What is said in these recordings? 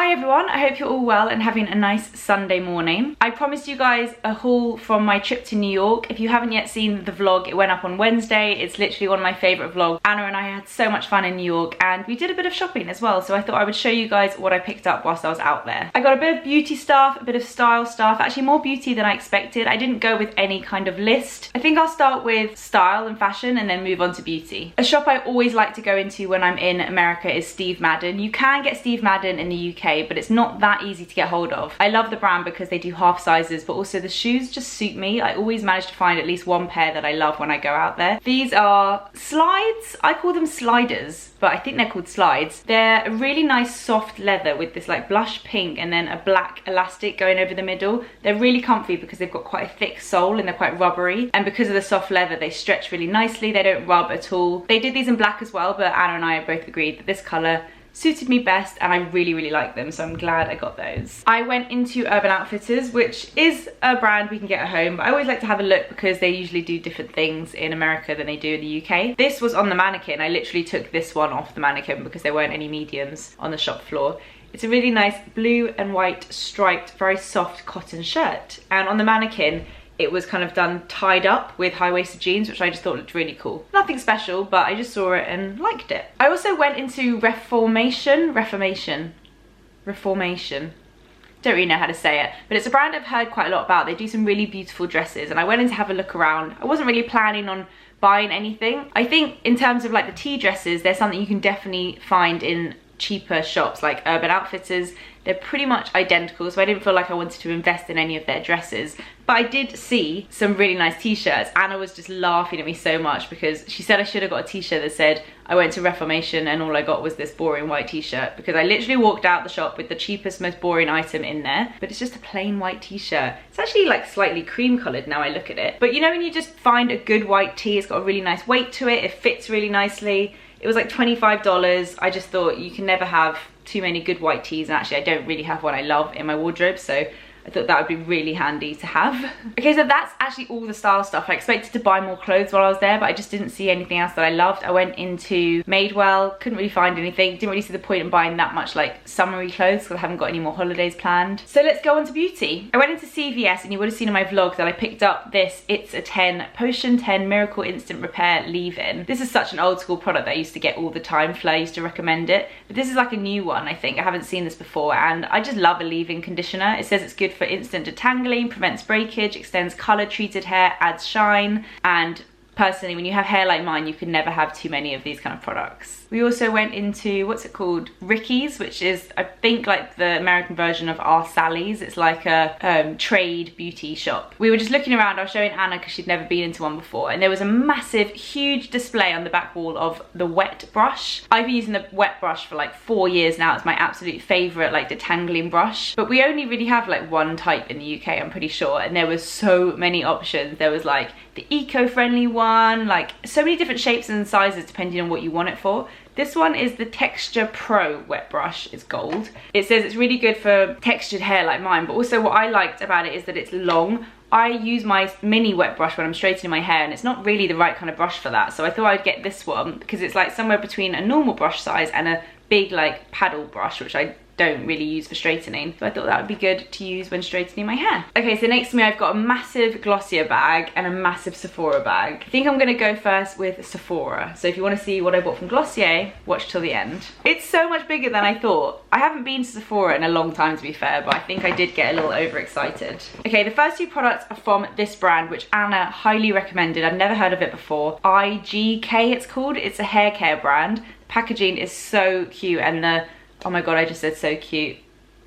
Hi everyone, I hope you're all well and having a nice Sunday morning. I promised you guys a haul from my trip to New York. If you haven't yet seen the vlog, it went up on Wednesday. It's literally one of my favourite vlogs. Anna and I had so much fun in New York and we did a bit of shopping as well, so I thought I would show you guys what I picked up whilst I was out there. I got a bit of beauty stuff, a bit of style stuff, actually more beauty than I expected. I didn't go with any kind of list. I think I'll start with style and fashion and then move on to beauty. A shop I always like to go into when I'm in America is Steve Madden. You can get Steve Madden in the UK, but it's not that easy to get hold of. I love the brand because they do half sizes, but also the shoes just suit me. I always manage to find at least one pair that I love when I go out there. These are slides. I call them sliders, but I think they're called slides. They're a really nice soft leather with this like blush pink and then a black elastic going over the middle. They're really comfy because they've got quite a thick sole and they're quite rubbery, and because of the soft leather they stretch really nicely. They don't rub at all. They did these in black as well, but Anna and I both agreed that this colour suited me best and I really like them, so I'm glad I got those. I went into Urban Outfitters, which is a brand we can get at home, but I always like to have a look because they usually do different things in America than they do in the UK. This was on the mannequin. I literally took this one off the mannequin because there weren't any mediums on the shop floor. It's a really nice blue and white striped, very soft cotton shirt, and on the mannequin it was kind of done tied up with high-waisted jeans, which I just thought looked really cool. Nothing special, but I just saw it and liked it. I also went into Reformation. Don't really know how to say it, but it's a brand I've heard quite a lot about. They do some really beautiful dresses, and I went in to have a look around. I wasn't really planning on buying anything. I think in terms of like the tea dresses, there's something you can definitely find in cheaper shops like Urban Outfitters. They're pretty much identical, so I didn't feel like I wanted to invest in any of their dresses. But I did see some really nice t-shirts. Anna was just laughing at me so much because she said I should have got a t-shirt that said I went to Reformation and all I got was this boring white t-shirt, because I literally walked out the shop with the cheapest, most boring item in there, but it's just a plain white t-shirt. It's actually like slightly cream coloured now I look at it. But you know when you just find a good white tee, it's got a really nice weight to it, it fits really nicely. It was like $25. I just thought you can never have too many good white tees, and actually I don't really have one I love in my wardrobe, so I thought that would be really handy to have. Okay, so that's actually all the style stuff. I expected to buy more clothes while I was there, but I just didn't see anything else that I loved. I went into Madewell, couldn't really find anything. Didn't really see the point in buying that much like summery clothes because I haven't got any more holidays planned. So let's go on to beauty. I went into CVS, and you would have seen in my vlog that I picked up this It's a 10 Potion 10 Miracle Instant Repair Leave-In. This is such an old school product that I used to get all the time. Fleur used to recommend it, but this is like a new one, I think. I haven't seen this before, and I just love a leave-in conditioner. It says it's good for instant detangling, prevents breakage, extends colour treated hair, adds shine, and personally, when you have hair like mine, you can never have too many of these kind of products. We also went into, what's it called? Ricky's, which is, I think, like the American version of Our Sally's. It's like a trade beauty shop. We were just looking around. I was showing Anna because she'd never been into one before, and there was a massive, huge display on the back wall of the wet brush. I've been using the wet brush for like 4 years now. It's my absolute favourite like detangling brush, but we only really have like one type in the UK, I'm pretty sure, and there was so many options. There was like the eco-friendly one, like so many different shapes and sizes depending on what you want it for. This one is the Texture Pro wet brush. It's gold. It says it's really good for textured hair like mine, but also what I liked about it is that it's long. I use my mini wet brush when I'm straightening my hair, and it's not really the right kind of brush for that, so I thought I'd get this one because it's like somewhere between a normal brush size and a big like paddle brush, which I don't really use for straightening, so I thought that would be good to use when straightening my hair. Okay, so next to me I've got a massive Glossier bag and a massive Sephora bag. I think I'm gonna go first with Sephora, so if you want to see what I bought from Glossier, watch till the end. It's so much bigger than I thought. I haven't been to Sephora in a long time, to be fair, but I think I did get a little overexcited. Okay, the first two products are from this brand, which Anna highly recommended. I've never heard of it before. IGK it's called. It's a hair care brand. The packaging is so cute, and the, oh my god, I just said so cute.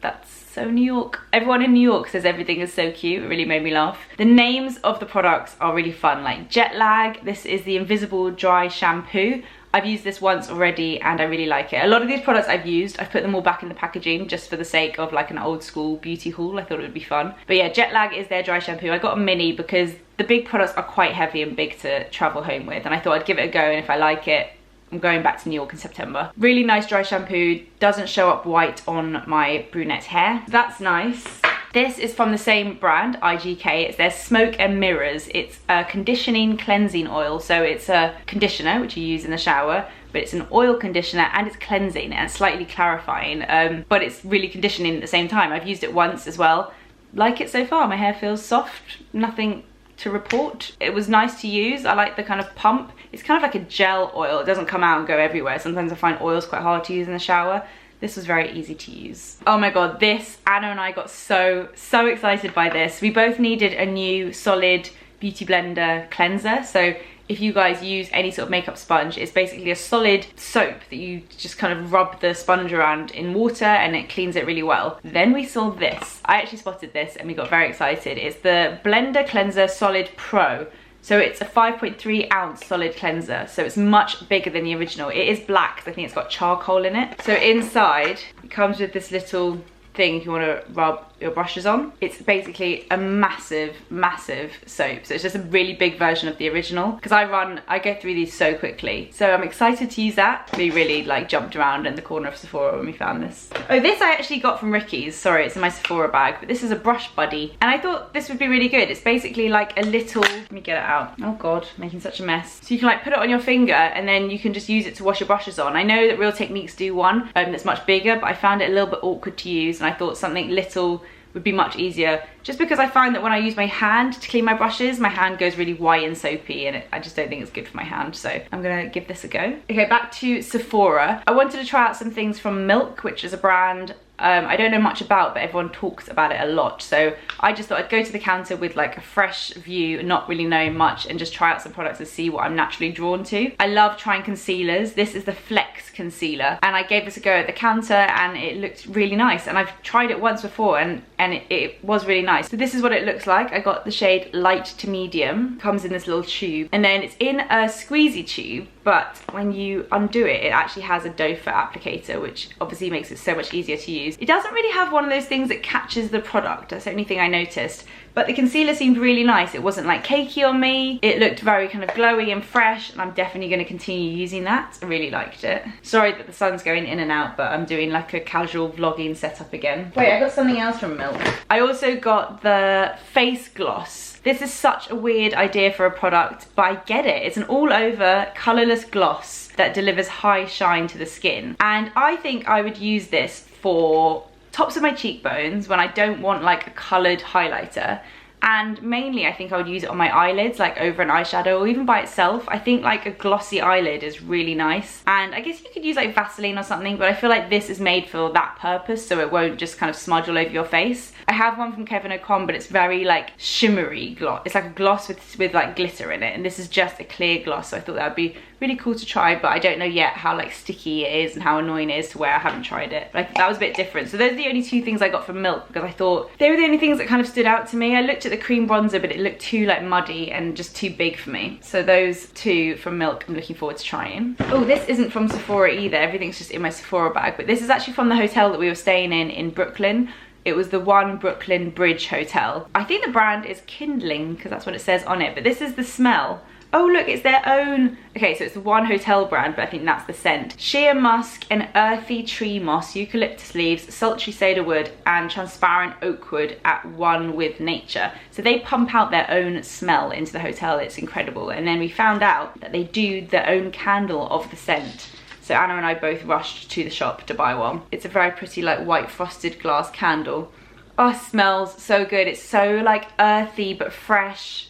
That's so New York. Everyone in New York says everything is so cute. It really made me laugh. The names of the products are really fun, like Jet Lag. This is the Invisible Dry Shampoo. I've used this once already and I really like it. A lot of these products I've used, I've put them all back in the packaging just for the sake of like an old school beauty haul. I thought it would be fun. But yeah, Jet Lag is their dry shampoo. I got a mini because the big products are quite heavy and big to travel home with, and I thought I'd give it a go, and if I like it, I'm going back to New York in September. Really nice dry shampoo, doesn't show up white on my brunette hair. That's nice. This is from the same brand, IGK. It's their Smoke and Mirrors. It's a conditioning cleansing oil. So it's a conditioner, which you use in the shower, but it's an oil conditioner and it's cleansing and slightly clarifying, but it's really conditioning at the same time. I've used it once as well. Like it so far. My hair feels soft, nothing to report. It was nice to use. I like the kind of pump. It's kind of like a gel oil. It doesn't come out and go everywhere. Sometimes I find oil's quite hard to use in the shower. This was very easy to use. Oh my god, this, Anna and I got so excited by this. We both needed a new solid Beauty Blender cleanser. So if you guys use any sort of makeup sponge, it's basically a solid soap that you just kind of rub the sponge around in water and it cleans it really well. Then we saw this. I actually spotted this and we got very excited. It's the Blender Cleanser Solid Pro. So it's a 5.3 ounce solid cleanser. So it's much bigger than the original. It is black, 'cause I think it's got charcoal in it. So inside, it comes with this little thing if you want to rub your brushes on. It's basically a massive soap, so it's just a really big version of the original, because I get through these so quickly. So I'm excited to use that. We really like jumped around in the corner of Sephora when we found this. Oh, this I actually got from Ricky's. Sorry, it's in my Sephora bag, but this is a brush buddy and I thought this would be really good. It's basically like a little, let me get it out. Oh god, making such a mess. So you can like put it on your finger and then you can just use it to wash your brushes on. I know that Real Techniques do one that's much bigger, but I found it a little bit awkward to use and I thought something little would be much easier, just because I find that when I use my hand to clean my brushes, my hand goes really white and soapy and I just don't think it's good for my hand, so I'm gonna give this a go. Okay, back to Sephora. I wanted to try out some things from Milk, which is a brand I don't know much about, but everyone talks about it a lot. So I just thought I'd go to the counter with like a fresh view, not really knowing much, and just try out some products and see what I'm naturally drawn to. I love trying concealers. This is the Flex concealer and I gave this a go at the counter and it looked really nice, and I've tried it once before and it was really nice. So this is what it looks like. I got the shade light to medium. Comes in this little tube and then it's in a squeezy tube, but when you undo it, it actually has a doe foot applicator, which obviously makes it so much easier to use. It doesn't really have one of those things that catches the product. That's the only thing I noticed. But the concealer seemed really nice. It wasn't like cakey on me. It looked very kind of glowy and fresh, and I'm definitely going to continue using that. I really liked it. Sorry that the sun's going in and out, but I'm doing like a casual vlogging setup again. Wait, I got something else from Milk. I also got the face gloss. This is such a weird idea for a product, but I get it. It's an all over colourless gloss that delivers high shine to the skin. And I think I would use this for tops of my cheekbones when I don't want like a coloured highlighter. And mainly I think I would use it on my eyelids, like over an eyeshadow, or even by itself. I think like a glossy eyelid is really nice. And I guess you could use like Vaseline or something, but I feel like this is made for that purpose, so it won't just kind of smudge all over your face. I have one from Kevyn Aucoin, but it's very like shimmery gloss. It's like a gloss with like glitter in it, and this is just a clear gloss, so I thought that would be really cool to try, but I don't know yet how like sticky it is and how annoying it is to wear. I haven't tried it, but that was a bit different. So those are the only two things I got from Milk, because I thought they were the only things that kind of stood out to me. I looked at the cream bronzer, but it looked too like muddy and just too big for me. So those two from Milk I'm looking forward to trying. Oh, this isn't from Sephora either. Everything's just in my Sephora bag, but this is actually from the hotel that we were staying in Brooklyn. It was the One Brooklyn Bridge Hotel. I think the brand is Kindling, because that's what it says on it, but this is the smell. Oh look, it's their own. Okay, so it's the One Hotel brand, but I think that's the scent. Sheer musk and earthy tree moss, eucalyptus leaves, sultry cedarwood, and transparent oak wood at one with nature. So they pump out their own smell into the hotel. It's incredible. And then we found out that they do their own candle of the scent. So Anna and I both rushed to the shop to buy one. It's a very pretty like white frosted glass candle. Oh, it smells so good. It's so like earthy but fresh.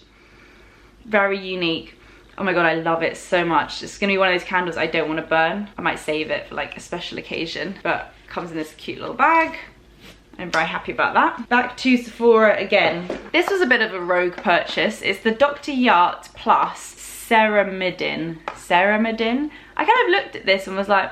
Very unique. Oh my god, I love it so much. It's gonna be one of those candles I don't want to burn. I might save it for like a special occasion, but it comes in this cute little bag. I'm very happy about that. Back to Sephora again. This was a bit of a rogue purchase. It's the Dr. Yart Plus Ceramidin. Ceramidin? I kind of looked at this and was like,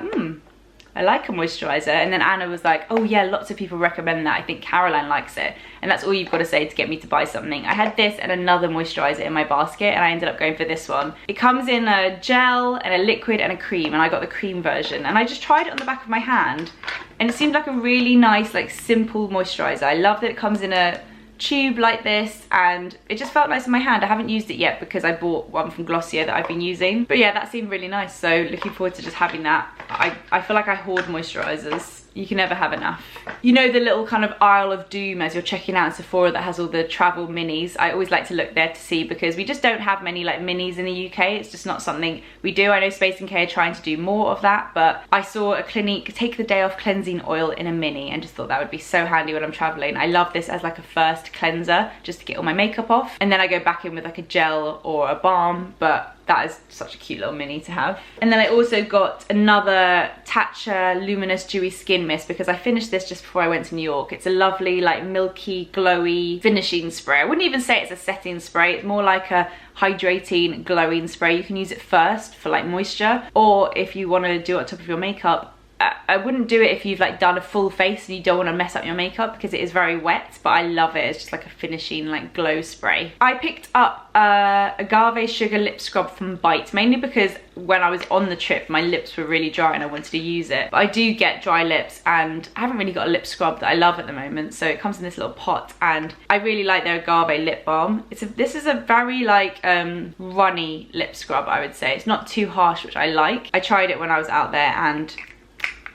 I like a moisturizer. And then Anna was like, oh yeah, lots of people recommend that. I think Caroline likes it. And that's all you've got to say to get me to buy something. I had this and another moisturizer in my basket, and I ended up going for this one. It comes in a gel and a liquid and a cream, and I got the cream version. And I just tried it on the back of my hand, and it seemed like a really nice, like simple moisturizer. I love that it comes in a tube like this, and it just felt nice in my hand. I haven't used it yet because I bought one from Glossier that I've been using, but yeah, that seemed really nice. So looking forward to just having that. I feel like I hoard moisturizers. You can never have enough. You know the little kind of aisle of doom as you're checking out Sephora that has all the travel minis? I always like to look there to see, because we just don't have many like minis in the UK. It's just not something we do. I know Space NK are trying to do more of that, but I saw a Clinique take the day off cleansing oil in a mini and just thought that would be so handy when I'm traveling. I love this as like a first cleanser just to get all my makeup off, and then I go back in with like a gel or a balm, but that is such a cute little mini to have. And then I also got another Tatcha Luminous Dewy Skin Mist, because I finished this just before I went to New York. It's a lovely like milky glowy finishing spray. I wouldn't even say it's a setting spray, it's more like a hydrating glowing spray. You can use it first for like moisture, or if you want to do it on top of your makeup. I wouldn't do it if you've like done a full face and you don't want to mess up your makeup, because it is very wet, but I love it. It's just like a finishing like glow spray. I picked up Agave Sugar Lip Scrub from Bite, mainly because when I was on the trip my lips were really dry and I wanted to use it. But I do get dry lips and I haven't really got a lip scrub that I love at the moment, so it comes in this little pot, and I really like their Agave lip balm. This is a very like runny lip scrub, I would say. It's not too harsh, which I like. I tried it when I was out there and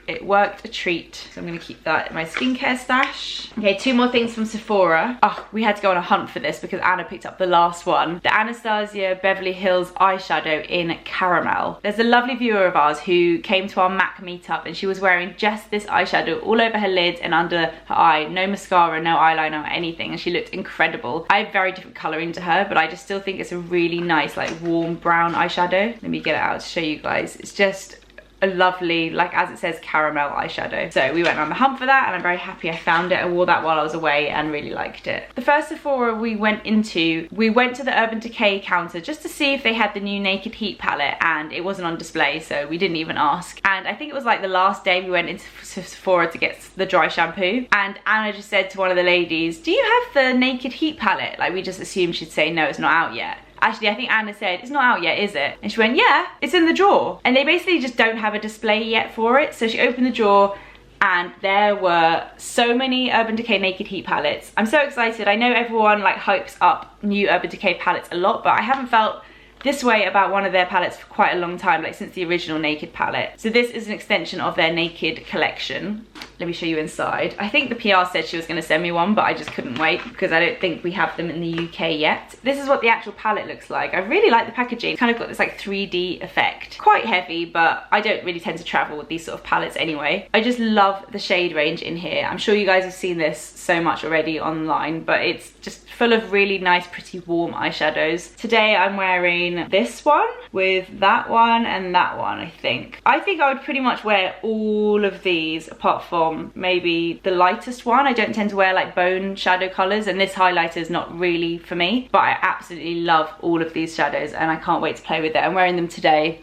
it worked a treat, so I'm going to keep that in my skincare stash. Okay, 2 more things from Sephora. Oh, we had to go on a hunt for this because Anna picked up the last one. The Anastasia Beverly Hills eyeshadow in Caramel. There's a lovely viewer of ours who came to our MAC meetup and she was wearing just this eyeshadow all over her lids and under her eye. No mascara, no eyeliner or anything, and she looked incredible. I have very different colouring to her, but I just still think it's a really nice like warm brown eyeshadow. Let me get it out to show you guys. It's just a lovely, like as it says, caramel eyeshadow. So we went on the hunt for that and I'm very happy I found it. I wore that while I was away and really liked it. The first Sephora we went to the Urban Decay counter just to see if they had the new Naked Heat palette, and it wasn't on display, so we didn't even ask. And I think it was like the last day we went into Sephora to get the dry shampoo, and Anna just said to one of the ladies, do you have the Naked Heat palette? Like we just assumed she'd say no, it's not out yet. Actually, I think Anna said, it's not out yet, is it? And she went, yeah, it's in the drawer. And they basically just don't have a display yet for it. So she opened the drawer and there were so many Urban Decay Naked Heat palettes. I'm so excited. I know everyone like hypes up new Urban Decay palettes a lot, but I haven't felt this way about one of their palettes for quite a long time, like since the original Naked palette. So this is an extension of their Naked collection. Let me show you inside. I think the PR said she was going to send me one, but I just couldn't wait because I don't think we have them in the UK yet. This is what the actual palette looks like. I really like the packaging. It's kind of got this like 3D effect. Quite heavy, but I don't really tend to travel with these sort of palettes anyway. I just love the shade range in here. I'm sure you guys have seen this so much already online, but it's just full of really nice, pretty warm eyeshadows. Today I'm wearing this one with that one and that one, I think. I think I would pretty much wear all of these apart from maybe the lightest one. I don't tend to wear like bone shadow colors, and this highlighter is not really for me, but I absolutely love all of these shadows and I can't wait to play with it. I'm wearing them today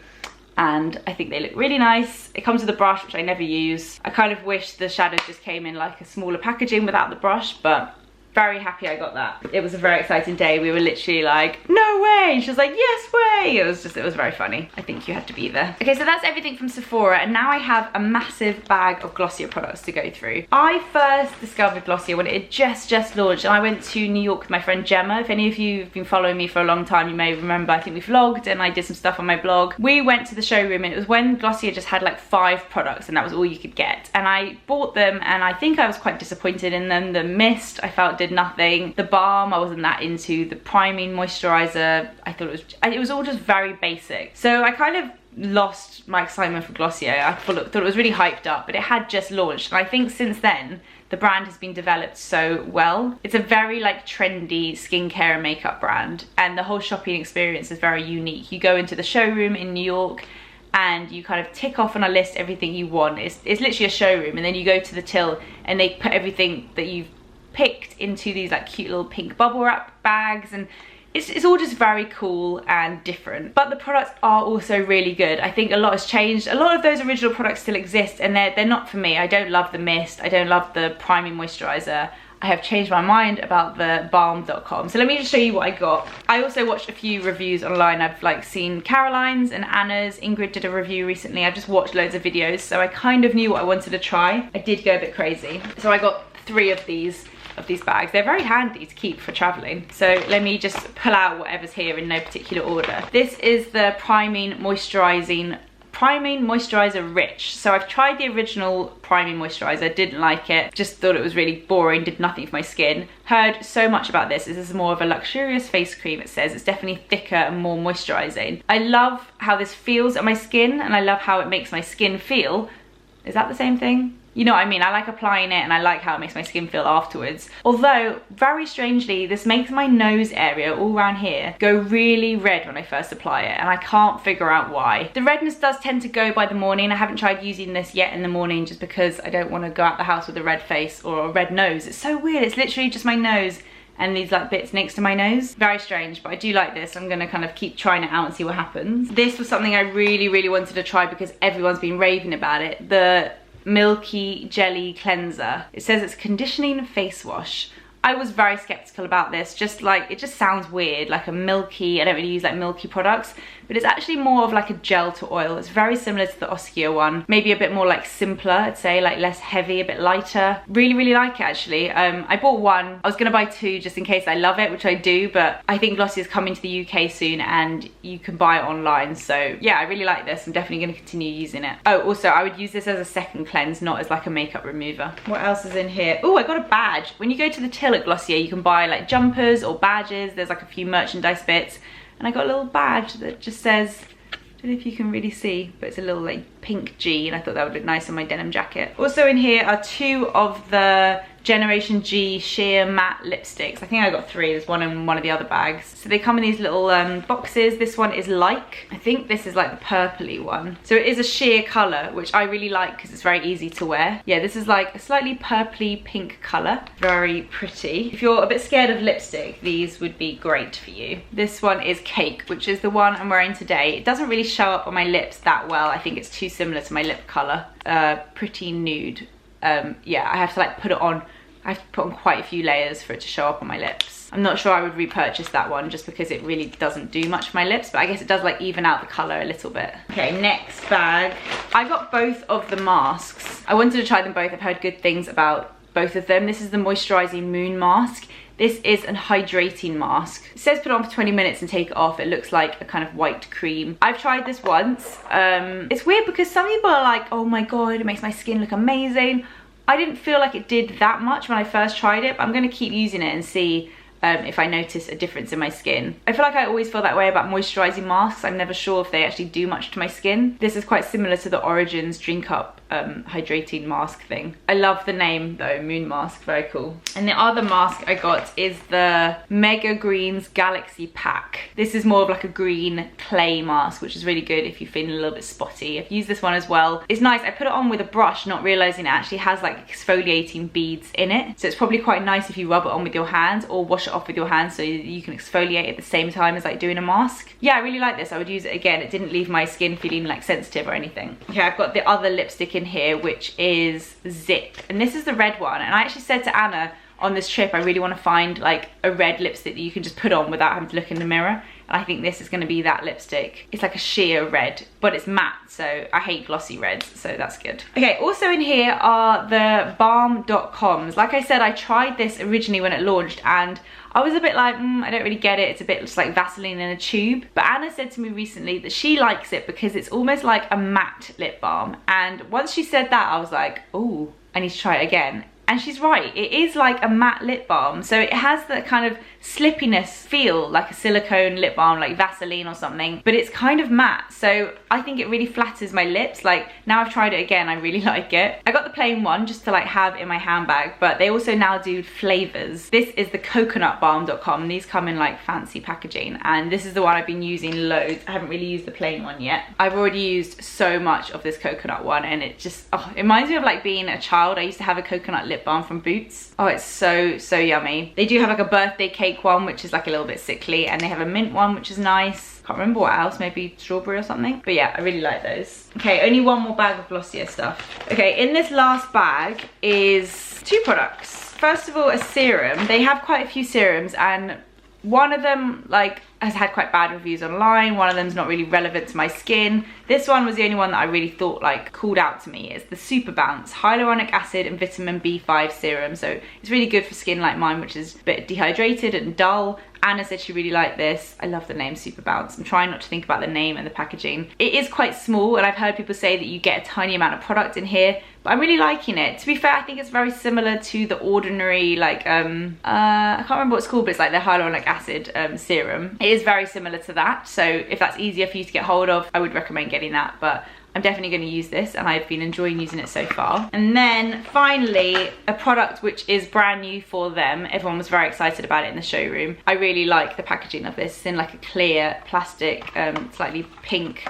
and I think they look really nice. It comes with a brush, which I never use. I kind of wish the shadows just came in like a smaller packaging without the brush, but very happy I got that. It was a very exciting day. We were literally like, no way. And she was like, yes way. It was very funny. I think you had to be there. Okay, so that's everything from Sephora. And now I have a massive bag of Glossier products to go through. I first discovered Glossier when it just launched. And I went to New York with my friend Gemma. If any of you have been following me for a long time, you may remember, I think we vlogged and I did some stuff on my blog. We went to the showroom and it was when Glossier just had like 5 products and that was all you could get. And I bought them and I think I was quite disappointed in them. The mist, I felt did nothing. The balm I wasn't that into. The priming moisturizer, I thought it was all just very basic. So I kind of lost my excitement for Glossier. I thought it was really hyped up, but it had just launched, and I think since then the brand has been developed so well. It's a very like trendy skincare and makeup brand, and the whole shopping experience is very unique. You go into the showroom in New York and you kind of tick off on a list everything you want. It's literally a showroom, and then you go to the till and they put everything that you've picked into these like cute little pink bubble wrap bags, and it's all just very cool and different. But the products are also really good. I think a lot has changed. A lot of those original products still exist, and they're not for me. I don't love the mist. I don't love the priming moisturizer. I have changed my mind about the balm.com. So let me just show you what I got. I also watched a few reviews online. I've like seen Caroline's and Anna's. Ingrid did a review recently. I've just watched loads of videos, so I kind of knew what I wanted to try. I did go a bit crazy. So I got 3 of these bags. They're very handy to keep for traveling. So let me just pull out whatever's here in no particular order. This is the priming moisturizing Priming Moisturiser Rich. So I've tried the original priming moisturiser, didn't like it, just thought it was really boring, did nothing for my skin. Heard so much about this. This is more of a luxurious face cream, it says. It's definitely thicker and more moisturising. I love how this feels on my skin, and I love how it makes my skin feel. Is that the same thing? You know what I mean? I like applying it and I like how it makes my skin feel afterwards. Although, very strangely, this makes my nose area all around here go really red when I first apply it, and I can't figure out why. The redness does tend to go by the morning. I haven't tried using this yet in the morning just because I don't want to go out the house with a red face or a red nose. It's so weird. It's literally just my nose and these like bits next to my nose. Very strange, but I do like this. I'm gonna kind of keep trying it out and see what happens. This was something I really wanted to try because everyone's been raving about it. The Milky Jelly Cleanser. It says it's conditioning face wash. I was very skeptical about this, just like, it just sounds weird, like a milky, I don't really use like milky products, but it's actually more of like a gel to oil. It's very similar to the Oskia one, maybe a bit more like simpler, I'd say, like less heavy, a bit lighter. Really like it actually. I bought one, I was gonna buy two just in case I love it, which I do, but I think Glossier is coming to the UK soon and you can buy it online, so yeah, I really like this. I'm definitely gonna continue using it. Oh, also, I would use this as a second cleanse, not as like a makeup remover. What else is in here? Oh, I got a badge. When you go to the till at Glossier, you can buy like jumpers or badges. There's like a few merchandise bits, and I got a little badge that just says, I don't know if you can really see, but it's a little like pink G, and I thought that would look nice on my denim jacket. Also in here are two of the Generation G sheer matte lipsticks. I think I got three. There's one in one of the other bags. So they come in these little boxes. This one is like, I think this is like the purpley one. So it is a sheer colour, which I really like because it's very easy to wear. Yeah, this is like a slightly purpley pink colour. Very pretty. If you're a bit scared of lipstick, these would be great for you. This one is Cake, which is the one I'm wearing today. It doesn't really show up on my lips that well. I think it's too similar to my lip colour. Pretty nude. Yeah, I have to like put it on. I have to put on quite a few layers for it to show up on my lips. I'm not sure I would repurchase that one just because it really doesn't do much for my lips, but I guess it does like even out the colour a little bit. Okay, next bag. I got both of the masks. I wanted to try them both. I've heard good things about both of them. This is the Moisturising Moon Mask. This is an hydrating mask. It says put it on for 20 minutes and take it off. It looks like a kind of white cream. I've tried this once. It's weird because some people are like, oh my god, it makes my skin look amazing. I didn't feel like it did that much when I first tried it, but I'm going to keep using it and see if I notice a difference in my skin. I feel like I always feel that way about moisturising masks. I'm never sure if they actually do much to my skin. This is quite similar to the Origins Drink Up hydrating mask thing. I love the name though, Moon Mask, very cool. And the other mask I got is the Mega Greens Galaxy Pack. This is more of like a green clay mask, which is really good if you're feeling a little bit spotty. I've used this one as well. It's nice. I put it on with a brush, not realising it actually has like exfoliating beads in it. So it's probably quite nice if you rub it on with your hands or wash it off with your hands so you can exfoliate at the same time as like doing a mask. Yeah, I really like this. I would use it again. It didn't leave my skin feeling like sensitive or anything. Okay, I've got the other lipstick in here, which is Zip, and this is the red one. And I actually said to Anna on this trip, I really want to find like a red lipstick that you can just put on without having to look in the mirror. And I think this is going to be that lipstick. It's like a sheer red, but it's matte, so I hate glossy reds, so that's good. Okay, also in here are the Balm.coms. Like I said, I tried this originally when it launched and I was a bit like, I don't really get it. It's a bit just like Vaseline in a tube. But Anna said to me recently that she likes it because it's almost like a matte lip balm. And once she said that, I was like, oh, I need to try it again. And she's right, it is like a matte lip balm. So it has that kind of slippiness feel, like a silicone lip balm, like Vaseline or something, but it's kind of matte. So I think it really flatters my lips. Like now I've tried it again, I really like it. I got the plain one just to like have in my handbag, but they also now do flavors. This is the Coconut Balm.com. These come in like fancy packaging, and this is the one I've been using loads. I haven't really used the plain one yet. I've already used so much of this coconut one, and it just, oh, it reminds me of like being a child. I used to have a coconut lip balm from Boots. Oh, it's so yummy. They do have like a birthday cake one, which is like a little bit sickly, and they have a mint one, which is nice. Can't remember what else, maybe strawberry or something. But yeah, I really like those. Okay, only one more bag of Glossier stuff. Okay, in this last bag is two products. First of all, a serum. They have quite a few serums, and one of them like has had quite bad reviews online. One of them's not really relevant to my skin. This one was the only one that I really thought like called out to me. It's the Super Bounce Hyaluronic Acid and Vitamin B5 Serum. So it's really good for skin like mine, which is a bit dehydrated and dull. Anna said she really liked this. I love the name Super Bounce. I'm trying not to think about the name and the packaging. It is quite small, and I've heard people say that you get a tiny amount of product in here, but I'm really liking it. To be fair, I think it's very similar to the Ordinary, like, I can't remember what it's called, but it's like the hyaluronic acid serum. It is very similar to that, so if that's easier for you to get hold of, I would recommend getting that, but I'm definitely going to use this, and I've been enjoying using it so far. And then finally, a product which is brand new for them. Everyone was very excited about it in the showroom. I really like the packaging of this. It's in like a clear plastic, slightly pink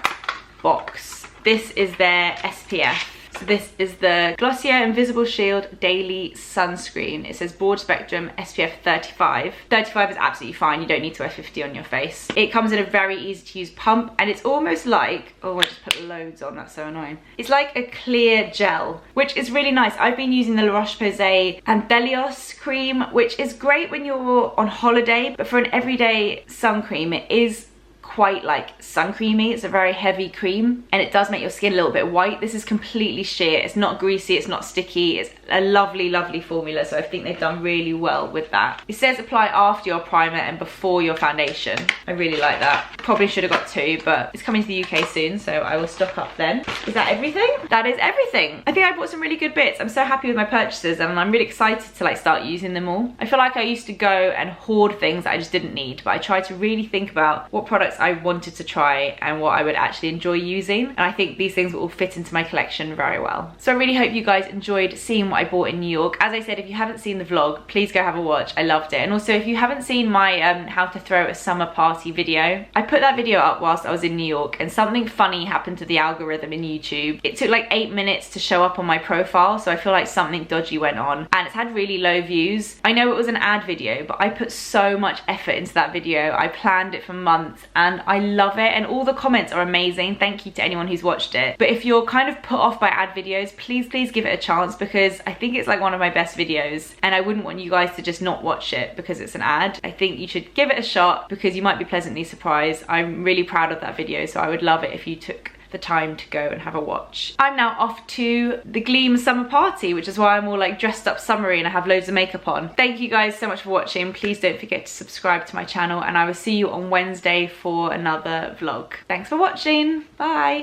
box. This is their SPF. So this is the Glossier Invisible Shield Daily Sunscreen. It says broad spectrum SPF 35. 35 is absolutely fine. You don't need to wear 50 on your face. It comes in a very easy to use pump, and it's almost like, oh, I just put loads on, that's so annoying. It's like a clear gel, which is really nice. I've been using the La Roche-Posay Anthelios cream, which is great when you're on holiday, but for an everyday sun cream, it is quite like sun creamy. It's a very heavy cream, and it does make your skin a little bit white. This is completely sheer. It's not greasy, it's not sticky. It's a lovely formula, so I think they've done really well with that. It says apply after your primer and before your foundation. I really like that. Probably should have got two, but it's coming to the UK soon, so I will stock up then. Is that everything? That is everything. I think I bought some really good bits. I'm so happy with my purchases, and I'm really excited to like start using them all. I feel like I used to go and hoard things that I just didn't need, but I tried to really think about what products I wanted to try and what I would actually enjoy using, and I think these things will all fit into my collection very well. So I really hope you guys enjoyed seeing what I bought in New York. As I said, if you haven't seen the vlog, please go have a watch. I loved it. And also, if you haven't seen my how to throw a summer party video, I put that video up whilst I was in New York, and something funny happened to the algorithm in YouTube. It took like 8 minutes to show up on my profile, so I feel like something dodgy went on, and it's had really low views. I know it was an ad video, but I put so much effort into that video. I planned it for months, and I love it, and all the comments are amazing. Thank you to anyone who's watched it. But if you're kind of put off by ad videos, please give it a chance, because I think it's like one of my best videos, and I wouldn't want you guys to just not watch it because it's an ad. I think you should give it a shot, because you might be pleasantly surprised. I'm really proud of that video, so I would love it if you took the time to go and have a watch. I'm now off to the Gleam summer party, which is why I'm all like dressed up summery and I have loads of makeup on. Thank you guys so much for watching. Please don't forget to subscribe to my channel, and I will see you on Wednesday for another vlog. Thanks for watching. Bye.